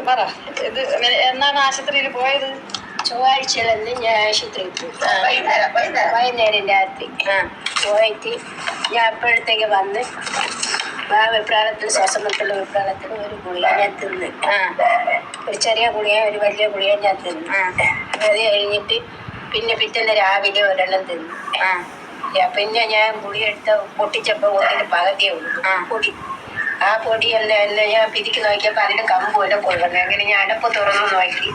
പറ. ഇത് എന്നാണ് ആശുപത്രിയിൽ പോയത്? ചൊവ്വാഴ്ചയിലന്ന് ഞാൻ ആശുപത്രിയിൽ പോയി. വൈകുന്നേരം രാത്രി പോയിട്ട് ഞാൻ അപ്പോഴത്തേക്ക് വന്ന് വെപ്രാളത്തിൽ ശ്വാസമുട്ടുള്ള വെപ്രാളത്തിൽ ഒരു ഗുളിക ഞാൻ തിന്ന്. ഒരു ചെറിയ ഗുളിക ഒരു വലിയ ഗുളിക ഞാൻ തിന്നു. അത് കഴിഞ്ഞിട്ട് പിന്നെ പിറ്റേന്ന് രാവിലെ ഒരെണ്ണം തിന്നു. പിന്നെ ഞാൻ ഗുളിക എടുത്ത് പൊട്ടിച്ചപ്പോൾ ഒന്നിന് പകുതിയേ ഉള്ളൂ പൊടി. ആ പൊടി എന്നെ ഞാൻ പിരിക്ക് നോക്കിയപ്പോൾ അതിന് കമ്പ് വരെ കൊള്ളുന്നു. അങ്ങനെ ഞാൻ അടപ്പ് തുറന്നു നോക്കി.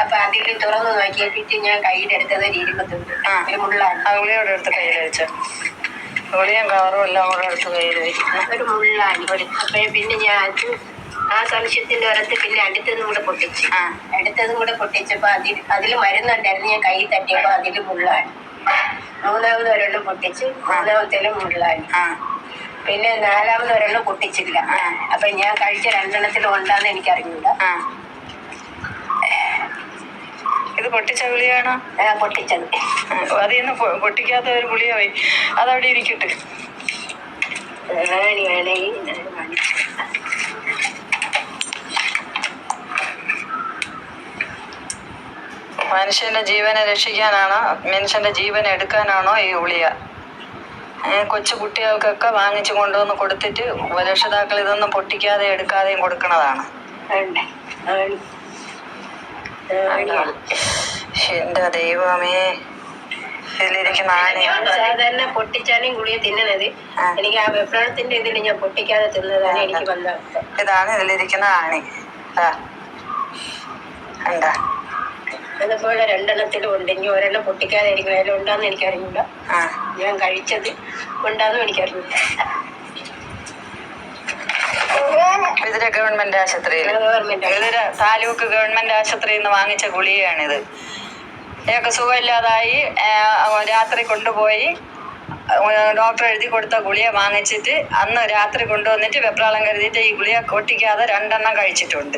അപ്പൊ അതിൽ തുറന്നു നോക്കിയപ്പിട്ട് ഞാൻ കയ്യിലെടുത്തത് ഇരുമ്പത്തുണ്ട് ഒരു മുള്ളാണ്. ആ ഗുളിയോടെ എടുത്ത് കയ്യിൽ വെച്ചു. ഗുളിയും കവറും എല്ലാം കൂടെ എടുത്ത് കയ്യിൽ വെച്ചു. ഒരു മുള്ളാണ്. അപ്പൊ പിന്നെ ഞാൻ അത് ആ സംശയത്തിന്റെ പുറത്ത് പിന്നെ അടുത്തതും കൂടെ പൊട്ടിച്ചു. അടുത്തതും കൂടെ പൊട്ടിച്ചപ്പോ അതിൽ മരുന്നുണ്ടായിരുന്നു. ഞാൻ കൈ തട്ടിയപ്പോ അതിൽ മുള്ളാണ്. മൂന്നാമത് ഒരെണ്ണം പൊട്ടിച്ച് മൂന്നാമത്തേലും മുള്ളാണ്. പിന്നെ നാലാമത് ഒരെണ്ണം പൊട്ടിച്ചില്ല. അപ്പൊ ഞാൻ കഴിച്ച രണ്ടെണ്ണത്തിലും ഉണ്ടാന്ന് എനിക്കറിഞ്ഞൂടാ. ഇത് പൊട്ടിച്ച ഗുളിയാണോ? പൊട്ടിച്ചത്. അതിന്ന് പൊട്ടിക്കാത്ത ഒരു ഗുളിയ പോയി. അതവിടെ ഇരിക്കട്ടെ. മനുഷ്യന്റെ ജീവനെ രക്ഷിക്കാനാണോ മനുഷ്യന്റെ ജീവൻ എടുക്കാനാണോ ഈ ഗുളിക? കൊച്ചു കുട്ടികൾക്കൊക്കെ വാങ്ങിച്ചു കൊണ്ടുവന്ന് കൊടുത്തിട്ട് രക്ഷിതാക്കൾ ഇതൊന്നും പൊട്ടിക്കാതെ എടുക്കാതെയും കൊടുക്കണതാണ്. എന്റെ ദൈവമേ, ഇതിലിരിക്കുന്ന ആനയാണ്. സാധാരണ പൊട്ടിച്ചാലും ഗുളിക തിന്നണത്. എനിക്ക് ആ വെപ്രാളത്തിന്റെ ഇതിൽ ഞാൻ പൊട്ടിക്കാതെ തിന്നതാണ് എനിക്ക് വന്ന. ഇതാണ് ഇതിലിരിക്കുന്ന ആണി. എന്താ അതുപോലെ രണ്ടെണ്ണത്തിലും ഉണ്ട്. ഇനി ഒരെണ്ണം പൊട്ടിക്കാതെ ഇരിക്കും. അതിൽ ഉണ്ടാന്ന് എനിക്കറിഞ്ഞൂടാ. ഞാൻ കഴിച്ചത് ഉണ്ടാന്നും എനിക്കറിഞ്ഞൂടാ. ഇതിലെ ഗവൺമെന്റ് ആശുപത്രിയിൽ, ഇതിലെ താലൂക്ക് ഗവൺമെന്റ് ആശുപത്രിയിൽ നിന്ന് വാങ്ങിച്ച ഗുളികയാണിത്. ഇതൊക്കെ സുഖമില്ലാതായി രാത്രി കൊണ്ടുപോയി ഡോക്ടർ എഴുതി കൊടുത്ത ഗുളിക വാങ്ങിച്ചിട്ട് അന്ന് രാത്രി കൊണ്ടുവന്നിട്ട് വെപ്രാളം കരുതിയിട്ട് ഈ ഗുളിക പൊട്ടിക്കാതെ രണ്ടെണ്ണം കഴിച്ചിട്ടുണ്ട്.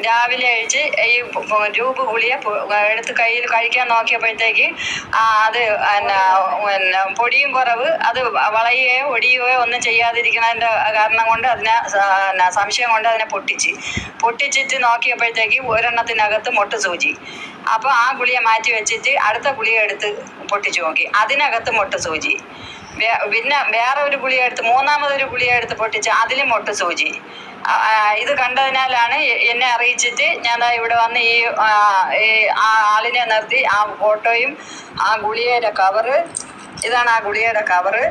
രാവിലെ കഴിച്ച് ഈ ട്യൂബ് ഗുളിക എടുത്ത് കയ്യിൽ കഴിക്കാൻ നോക്കിയപ്പോഴത്തേക്ക് അത് പൊടിയും കുറവ്. അത് വളയുകയോ ഒടിയുകയോ ഒന്നും ചെയ്യാതിരിക്കുന്നതിൻ്റെ കാരണം കൊണ്ട് സംശയം കൊണ്ട് അതിനെ പൊട്ടിച്ചിട്ട് നോക്കിയപ്പോഴത്തേക്ക് ഒരെണ്ണത്തിനകത്ത് മൊട്ട് സൂചി. അപ്പോൾ ആ ഗുളിക മാറ്റി വെച്ചിട്ട് അടുത്ത ഗുളിക എടുത്ത് പൊട്ടിച്ചു നോക്കി. അതിനകത്ത് മൊട്ട് സൂചി. പിന്നെ വേറെ ഒരു ഗുളിക എടുത്ത് മൂന്നാമതൊരു ഗുളിക എടുത്ത് പൊട്ടിച്ച് അതിലും മൊട്ട് സൂചി. ഇത് കണ്ടതിനാലാണ് എന്നെ അറിയിച്ചിട്ട് ഞാൻ ഇവിടെ വന്ന് ഈ ആളിനെ നിർത്തി ആ ഫോട്ടോയും ആ ഗുളികയുടെ കവറ്, ഇതാണ് ആ ഗുളികയുടെ കവറ്,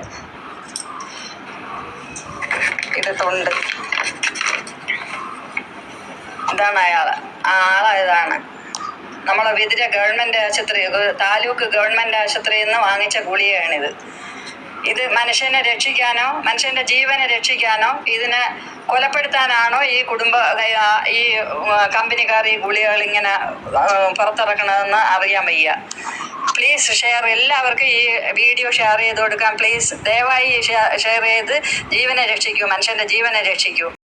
ഇത് തൊണ്ട്, ഇതാണ് അയാള്. ആ ഇതാണ് നമ്മളെ വിതിര ഗവൺമെന്റ് ആശുപത്രി, താലൂക്ക് ഗവൺമെന്റ് ആശുപത്രിയിൽ നിന്ന് വാങ്ങിച്ച ഗുളികയാണിത്. ഇത് മനുഷ്യനെ രക്ഷിക്കാനോ മനുഷ്യന്റെ ജീവനെ രക്ഷിക്കാനോ ഇതിനെ കൊലപ്പെടുത്താനാണോ ഈ കമ്പനിക്കാർ ഈ ഗുളികകൾ ഇങ്ങനെ പുറത്തിറക്കണതെന്ന് അറിയാൻ വയ്യ. പ്ലീസ് ഷെയർ, എല്ലാവർക്കും ഈ വീഡിയോ ഷെയർ ചെയ്ത് കൊടുക്കാം. പ്ലീസ് ദയവായി ഷെയർ ചെയ്ത് ജീവനെ രക്ഷിക്കൂ, മനുഷ്യന്റെ ജീവനെ രക്ഷിക്കൂ.